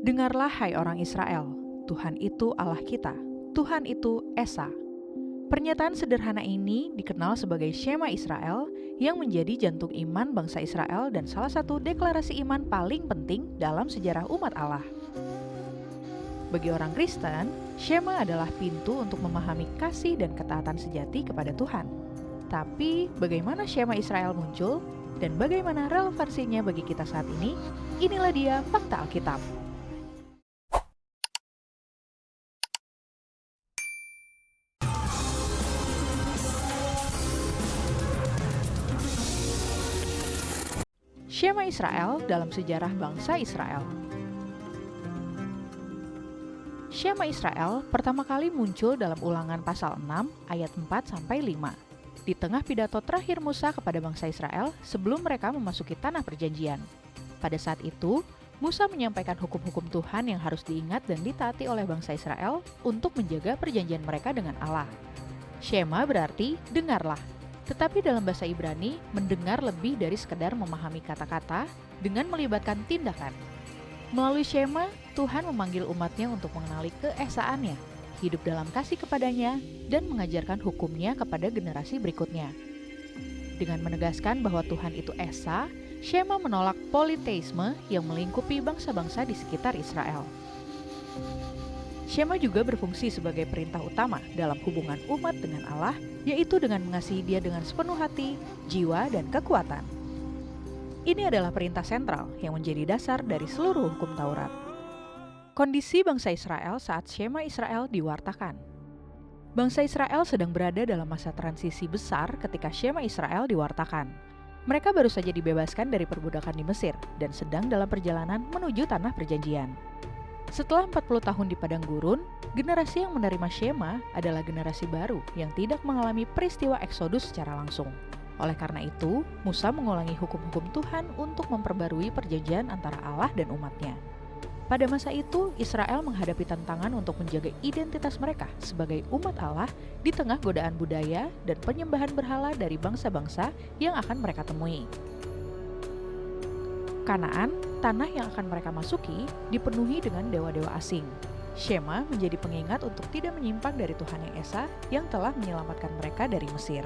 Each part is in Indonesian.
Dengarlah hai orang Israel, Tuhan itu Allah kita, Tuhan itu Esa. Pernyataan sederhana ini dikenal sebagai Shema Israel yang menjadi jantung iman bangsa Israel dan salah satu deklarasi iman paling penting dalam sejarah umat Allah. Bagi orang Kristen, Shema adalah pintu untuk memahami kasih dan ketaatan sejati kepada Tuhan. Tapi, bagaimana Shema Israel muncul dan bagaimana relevansinya bagi kita saat ini? Inilah dia fakta Alkitab. Shema Israel dalam sejarah bangsa Israel. Shema Israel pertama kali muncul dalam Ulangan pasal 6 ayat 4-5 di tengah pidato terakhir Musa kepada bangsa Israel sebelum mereka memasuki tanah perjanjian. Pada saat itu, Musa menyampaikan hukum-hukum Tuhan yang harus diingat dan ditaati oleh bangsa Israel untuk menjaga perjanjian mereka dengan Allah. Shema berarti dengarlah. Tetapi dalam bahasa Ibrani, mendengar lebih dari sekedar memahami kata-kata dengan melibatkan tindakan. Melalui Shema, Tuhan memanggil umatnya untuk mengenali keesaannya, hidup dalam kasih kepadanya, dan mengajarkan hukumnya kepada generasi berikutnya. Dengan menegaskan bahwa Tuhan itu Esa, Shema menolak politeisme yang melingkupi bangsa-bangsa di sekitar Israel. Shema juga berfungsi sebagai perintah utama dalam hubungan umat dengan Allah, yaitu dengan mengasihi Dia dengan sepenuh hati, jiwa, dan kekuatan. Ini adalah perintah sentral yang menjadi dasar dari seluruh hukum Taurat. Kondisi bangsa Israel saat Shema Israel diwartakan. Bangsa Israel sedang berada dalam masa transisi besar ketika Shema Israel diwartakan. Mereka baru saja dibebaskan dari perbudakan di Mesir dan sedang dalam perjalanan menuju tanah perjanjian. Setelah 40 tahun di padang gurun, generasi yang menerima Shema adalah generasi baru yang tidak mengalami peristiwa Eksodus secara langsung. Oleh karena itu, Musa mengulangi hukum-hukum Tuhan untuk memperbarui perjanjian antara Allah dan umatnya. Pada masa itu, Israel menghadapi tantangan untuk menjaga identitas mereka sebagai umat Allah di tengah godaan budaya dan penyembahan berhala dari bangsa-bangsa yang akan mereka temui. Kanaan, tanah yang akan mereka masuki, dipenuhi dengan dewa-dewa asing. Shema menjadi pengingat untuk tidak menyimpang dari Tuhan yang Esa yang telah menyelamatkan mereka dari Mesir.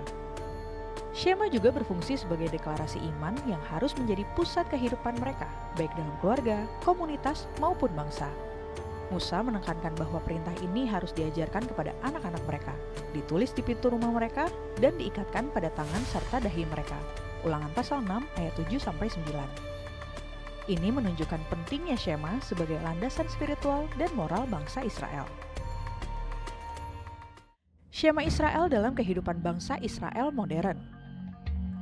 Shema juga berfungsi sebagai deklarasi iman yang harus menjadi pusat kehidupan mereka, baik dalam keluarga, komunitas, maupun bangsa. Musa menekankan bahwa perintah ini harus diajarkan kepada anak-anak mereka, ditulis di pintu rumah mereka, dan diikatkan pada tangan serta dahi mereka. Ulangan pasal 6 ayat 7-9. Ini menunjukkan pentingnya Shema sebagai landasan spiritual dan moral bangsa Israel. Shema Israel dalam kehidupan bangsa Israel modern.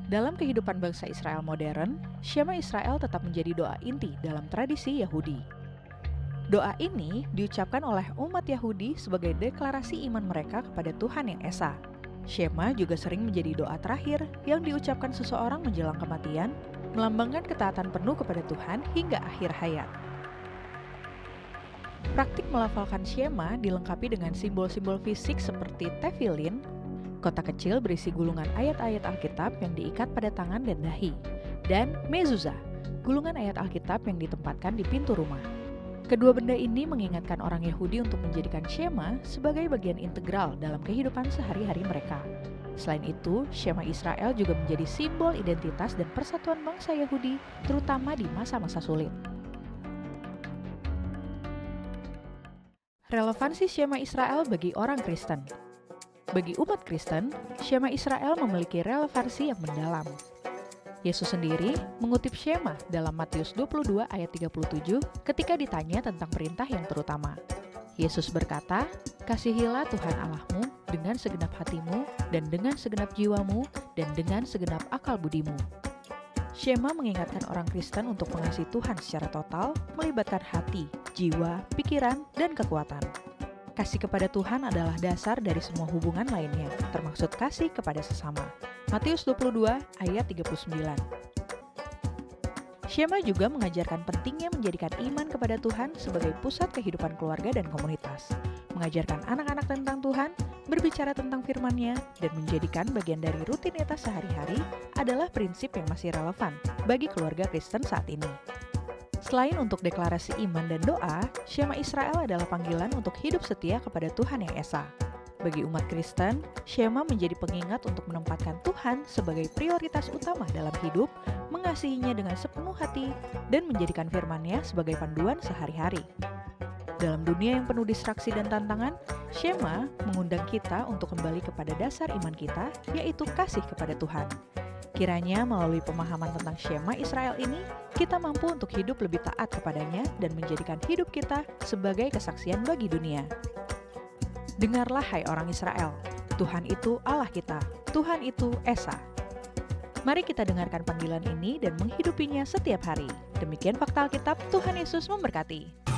Dalam kehidupan bangsa Israel modern, Shema Israel tetap menjadi doa inti dalam tradisi Yahudi. Doa ini diucapkan oleh umat Yahudi sebagai deklarasi iman mereka kepada Tuhan yang Esa. Shema juga sering menjadi doa terakhir yang diucapkan seseorang menjelang kematian, melambangkan ketaatan penuh kepada Tuhan hingga akhir hayat. Praktik melafalkan Shema dilengkapi dengan simbol-simbol fisik seperti tefillin, kotak kecil berisi gulungan ayat-ayat Alkitab yang diikat pada tangan dan dahi, dan mezuzah, gulungan ayat Alkitab yang ditempatkan di pintu rumah. Kedua benda ini mengingatkan orang Yahudi untuk menjadikan Shema sebagai bagian integral dalam kehidupan sehari-hari mereka. Selain itu, Shema Israel juga menjadi simbol identitas dan persatuan bangsa Yahudi, terutama di masa-masa sulit. Relevansi Shema Israel bagi orang Kristen. Bagi umat Kristen, Shema Israel memiliki relevansi yang mendalam. Yesus sendiri mengutip Shema dalam Matius 22 ayat 37 ketika ditanya tentang perintah yang terutama. Yesus berkata, "Kasihilah Tuhan Allahmu dengan segenap hatimu dan dengan segenap jiwamu dan dengan segenap akal budimu." Shema mengingatkan orang Kristen untuk mengasihi Tuhan secara total, melibatkan hati, jiwa, pikiran, dan kekuatan. Kasih kepada Tuhan adalah dasar dari semua hubungan lainnya, termasuk kasih kepada sesama. Matius 22 ayat 39. Shema juga mengajarkan pentingnya menjadikan iman kepada Tuhan sebagai pusat kehidupan keluarga dan komunitas, mengajarkan anak-anak tentang Tuhan, berbicara tentang firman-Nya, dan menjadikan bagian dari rutinitas sehari-hari adalah prinsip yang masih relevan bagi keluarga Kristen saat ini. Selain untuk deklarasi iman dan doa, Shema Israel adalah panggilan untuk hidup setia kepada Tuhan yang Esa. Bagi umat Kristen, Shema menjadi pengingat untuk menempatkan Tuhan sebagai prioritas utama dalam hidup, mengasihinya dengan sepenuh hati, dan menjadikan firman-Nya sebagai panduan sehari-hari. Dalam dunia yang penuh distraksi dan tantangan, Shema mengundang kita untuk kembali kepada dasar iman kita, yaitu kasih kepada Tuhan. Kiranya melalui pemahaman tentang Shema Israel ini, kita mampu untuk hidup lebih taat kepadanya dan menjadikan hidup kita sebagai kesaksian bagi dunia. Dengarlah hai orang Israel, Tuhan itu Allah kita, Tuhan itu Esa. Mari kita dengarkan panggilan ini dan menghidupinya setiap hari. Demikian Fakta Alkitab, Tuhan Yesus memberkati.